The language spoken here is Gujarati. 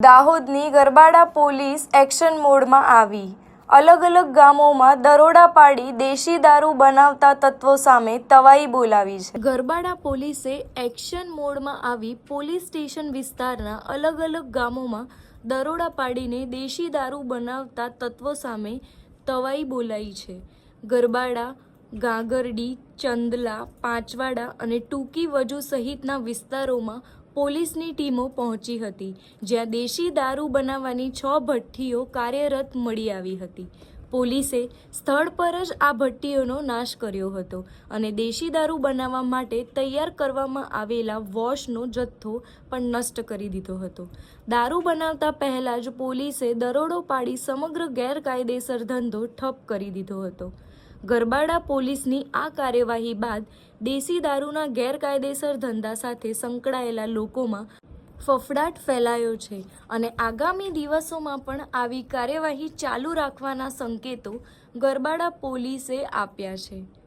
દાહોદની ગરબાડા પોલીસ એક્શન મોડમાં આવી. અલગ અલગ ગામોમાં દરોડા પાડી દેશી દારૂ બનાવતા તત્વો સામે તવાઈ બોલાવી છે. ગરબાડા પોલીસે એક્શન મોડમાં આવી પોલીસ સ્ટેશન વિસ્તારના અલગ અલગ ગામોમાં દરોડા પાડીને દેશી દારૂ બનાવતા તત્વો સામે તવાઈ બોલાવી છે. ગરબાડા, ગાગરડી, ચંદલા, પાંચવાડા અને ટૂંકી વજુ સહિતના વિસ્તારોમાં પોલીસની ટીમો પહોંચી હતી, જ્યાં દેશી દારૂ બનાવવાની 6 ભઠ્ઠીઓ કાર્યરત મળી આવી હતી. પોલીસે સ્થળ પર જ આ ભઠ્ઠીઓનો નાશ કર્યો હતો અને દેશી દારૂ બનાવવા માટે તૈયાર કરવામાં આવેલા વોશનો જથ્થો પણ નષ્ટ કરી દીધો હતો. દારૂ બનાવતા પહેલાં જ પોલીસે દરોડો પાડી સમગ્ર ગેરકાયદેસર ધંધો ઠપ કરી દીધો હતો. ગરબાડા પોલીસની આ કાર્યવાહી બાદ દેશી દારૂના ગેરકાયદેસર ધંધા સાથે સંકળાયેલા લોકોમાં ફફડાટ ફેલાયો છે અને આગામી દિવસોમાં પણ આવી કાર્યવાહી ચાલુ રાખવાના સંકેતો ગરબાડા પોલીસે આપ્યા છે.